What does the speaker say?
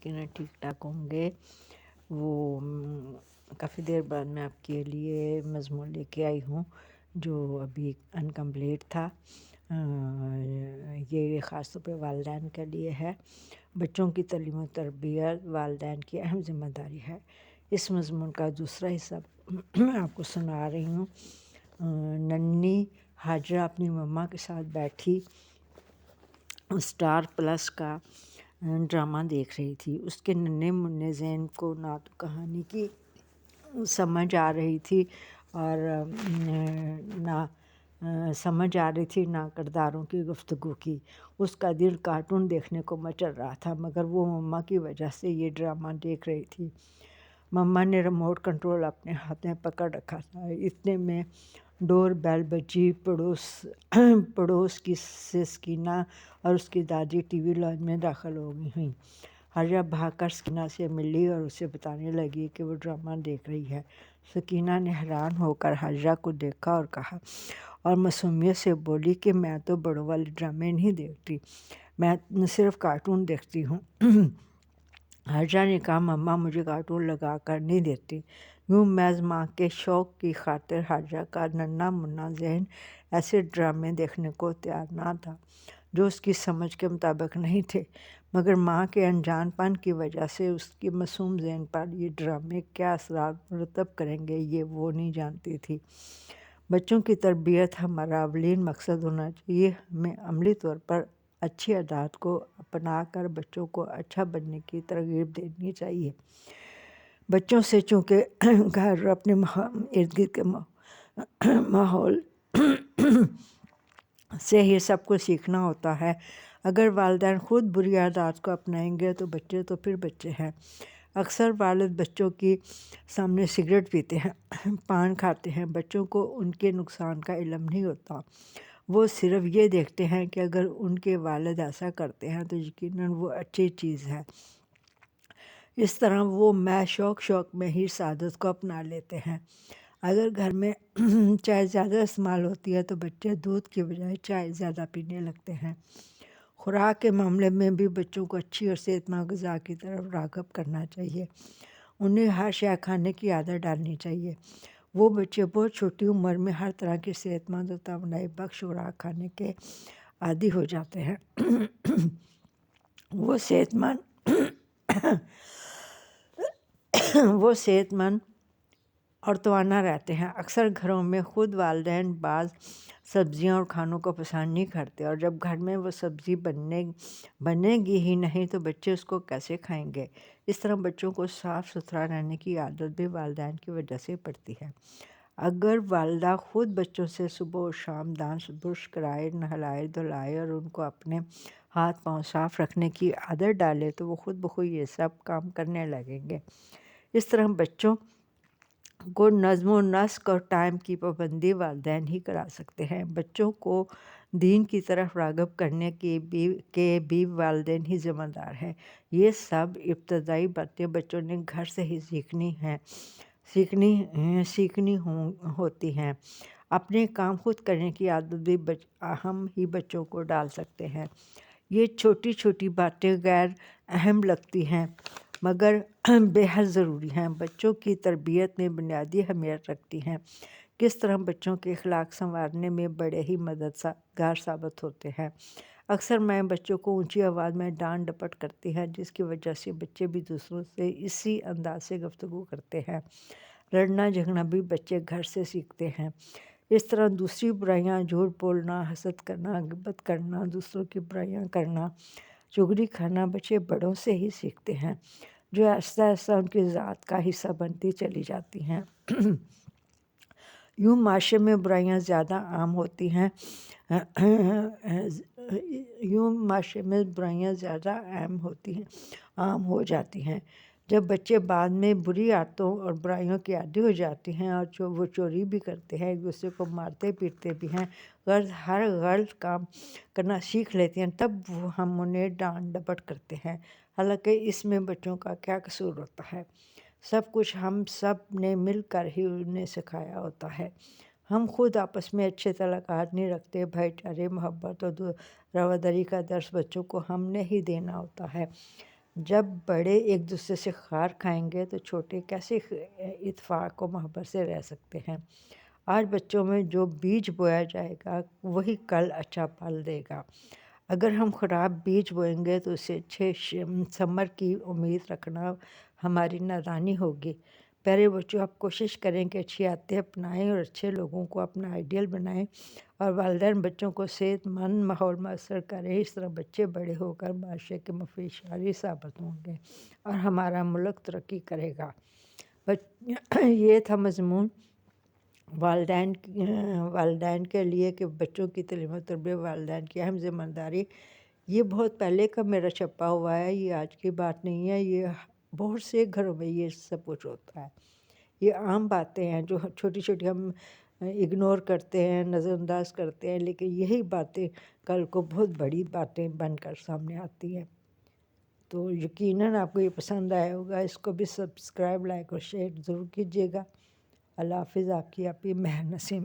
یقیناً ٹھیک ٹھاک ہوں گے۔ وہ کافی دیر بعد میں آپ کے لیے مضمون لے کے آئی ہوں جو ابھی انکمپلیٹ تھا۔ یہ خاص طور پہ والدین کے لیے ہے۔ بچوں کی تعلیم و تربیت والدین کی اہم ذمہ داری ہے۔ اس مضمون کا دوسرا حصہ میں آپ کو سنا رہی ہوں۔ ننھی ہاجرہ اپنی مما کے ساتھ بیٹھی اسٹار پلس کا ڈرامہ دیکھ رہی تھی۔ اس کے ننھے منھے ذہن کو نہ تو کہانی کی سمجھ آ رہی تھی اور نہ کرداروں کی گفتگو کی۔ اس کا دل کارٹون دیکھنے کو مچل رہا تھا، مگر وہ مما کی وجہ سے یہ ڈرامہ دیکھ رہی تھی۔ مما نے ریموٹ کنٹرول اپنے ہاتھ میں پکڑ رکھا تھا۔ اتنے میں ڈور بیل بجی۔ پڑوس کی سکینہ اور اس کی دادی ٹی وی لانج میں داخل ہو گئی ہوئیں۔ ہاجرہ بھاگ کر سکینہ سے ملی اور اسے بتانے لگی کہ وہ ڈرامہ دیکھ رہی ہے۔ سکینہ نے حیران ہو کر ہاجرہ کو دیکھا اور کہا اور معصومیت سے بولی کہ میں تو بڑوں والے ڈرامے نہیں دیکھتی، میں صرف کارٹون دیکھتی ہوں۔ ہاجرہ نے کہا مما مجھے کارٹون لگا کر نہیں دیتی۔ یوں محض ماں کے شوق کی خاطر ہاجرہ کا ننھا منھا ذہن ایسے ڈرامے دیکھنے کو تیار نہ تھا جو اس کی سمجھ کے مطابق نہیں تھے، مگر ماں کے انجان پن کی وجہ سے اس کے معصوم ذہن پر یہ ڈرامے کیا اثرات مرتب کریں گے یہ وہ نہیں جانتی تھی۔ بچوں کی تربیت ہمارا اولین مقصد ہونا چاہیے۔ ہمیں عملی طور پر اچھی عادات کو اپنا کر بچوں کو اچھا بننے کی ترغیب دینی چاہیے۔ بچوں سے چونکہ گھر اور اپنے ارد گرد کے ماحول سے ہی سب کچھ سیکھنا ہوتا ہے۔ اگر والدین خود بری عادات کو اپنائیں گے تو بچے تو پھر بچے ہیں۔ اکثر والد بچوں کے سامنے سگریٹ پیتے ہیں، پان کھاتے ہیں۔ بچوں کو ان کے نقصان کا علم نہیں ہوتا، وہ صرف یہ دیکھتے ہیں کہ اگر ان کے والد ایسا کرتے ہیں تو یقیناً وہ اچھی چیز ہے۔ اس طرح وہ محض شوق میں ہی سعادت کو اپنا لیتے ہیں۔ اگر گھر میں چائے زیادہ استعمال ہوتی ہے تو بچے دودھ کی بجائے چائے زیادہ پینے لگتے ہیں۔ خوراک کے معاملے میں بھی بچوں کو اچھی اور صحت مند غذا کی طرف راغب کرنا چاہیے۔ انہیں ہر شے کھانے کی عادت ڈالنی چاہیے۔ وہ بچے بہت چھوٹی عمر میں ہر طرح کی صحت مند اور توانائی بخش خوراک کھانے کے عادی ہو جاتے ہیں۔ وہ صحت مند اور توانا رہتے ہیں۔ اکثر گھروں میں خود والدین بعض سبزیاں اور کھانوں کو پسند نہیں کرتے، اور جب گھر میں وہ سبزی بنے گی ہی نہیں تو بچے اس کو کیسے کھائیں گے؟ اس طرح بچوں کو صاف ستھرا رہنے کی عادت بھی والدین کی وجہ سے پڑتی ہے۔ اگر والدہ خود بچوں سے صبح و شام دانت برش کرائے، نہلائے دھلائے اور ان کو اپنے ہاتھ پاؤں صاف رکھنے کی عادت ڈالے تو وہ خود بخود یہ سب کام کرنے لگیں گے۔ اس طرح بچوں کو نظم و نسق اور ٹائم کی پابندی والدین ہی کرا سکتے ہیں۔ بچوں کو دین کی طرف راغب کرنے کے بھی والدین ہی ذمہ دار ہیں۔ یہ سب ابتدائی باتیں بچوں نے گھر سے ہی سیکھنی ہوتی ہیں۔ اپنے کام خود کرنے کی عادت بھی ہم ہی بچوں کو ڈال سکتے ہیں۔ یہ چھوٹی چھوٹی باتیں غیر اہم لگتی ہیں مگر بے حد ضروری ہیں، بچوں کی تربیت میں بنیادی اہمیت رکھتی ہیں۔ کس طرح بچوں کے اخلاق سنوارنے میں بڑے ہی مددگار ثابت ہوتے ہیں۔ اکثر مائیں بچوں کو اونچی آواز میں ڈانٹ ڈپٹ کرتی ہیں، جس کی وجہ سے بچے بھی دوسروں سے اسی انداز سے گفتگو کرتے ہیں۔ لڑنا جھگڑنا بھی بچے گھر سے سیکھتے ہیں۔ اس طرح دوسری برائیاں، جھوٹ بولنا، حسد کرنا، غیبت کرنا، دوسروں کی برائیاں کرنا، چغلی کھانا بچے بڑوں سے ہی سیکھتے ہیں، جو آہستہ آہستہ ان کی ذات کا حصہ بنتی چلی جاتی ہیں۔ یوں معاشرے میں برائیاں زیادہ عام ہو جاتی ہیں۔ جب بچے بعد میں بری عادتوں اور برائیوں کے عادی ہو جاتے ہیں اور وہ چوری بھی کرتے ہیں، ایک دوسرے کو مارتے پیٹتے بھی ہیں، ہر غلط کام کرنا سیکھ لیتے ہیں، تب ہم انہیں ڈانٹ ڈپٹ کرتے ہیں۔ حالانکہ اس میں بچوں کا کیا قصور ہوتا ہے؟ سب کچھ ہم سب نے مل کر ہی انہیں سکھایا ہوتا ہے۔ ہم خود آپس میں اچھے تعلقات نہیں رکھتے۔ بھائی چارے، محبت اور رواداری کا درس بچوں کو ہم نے ہی دینا ہوتا ہے۔ جب بڑے ایک دوسرے سے خار کھائیں گے تو چھوٹے کیسے اتفاق و محبت سے رہ سکتے ہیں؟ آج بچوں میں جو بیج بویا جائے گا وہی کل اچھا پھل دے گا۔ اگر ہم خراب بیج بوئیں گے تو اسے اچھے ثمر کی امید رکھنا ہماری نادانی ہوگی۔ پیارے بچوں، آپ کوشش کریں کہ اچھی عادتیں اپنائیں اور اچھے لوگوں کو اپنا آئیڈیل بنائیں، اور والدین بچوں کو صحت مند ماحول میسر کریں۔ اس طرح بچے بڑے ہو کر معاشرے کے مفید شہری ثابت ہوں گے اور ہمارا ملک ترقی کرے گا۔ یہ تھا مضمون والدین کے لیے کہ بچوں کی تعلیم و تربیت والدین کی اہم ذمہ داری۔ یہ بہت پہلے کا میرا چھپا ہوا ہے، یہ آج کی بات نہیں ہے، یہ بہت سے گھروں میں یہ سب کچھ ہوتا ہے۔ یہ عام باتیں ہیں جو چھوٹی چھوٹی ہم اگنور کرتے ہیں، نظر انداز کرتے ہیں، لیکن یہی باتیں کل کو بہت بڑی باتیں بن کر سامنے آتی ہیں۔ تو یقیناً آپ کو یہ پسند آیا ہوگا، اس کو بھی سبسکرائب، لائک اور شیئر ضرور کیجیے گا۔ اللہ حافظ، آپ کی مہر نسیم۔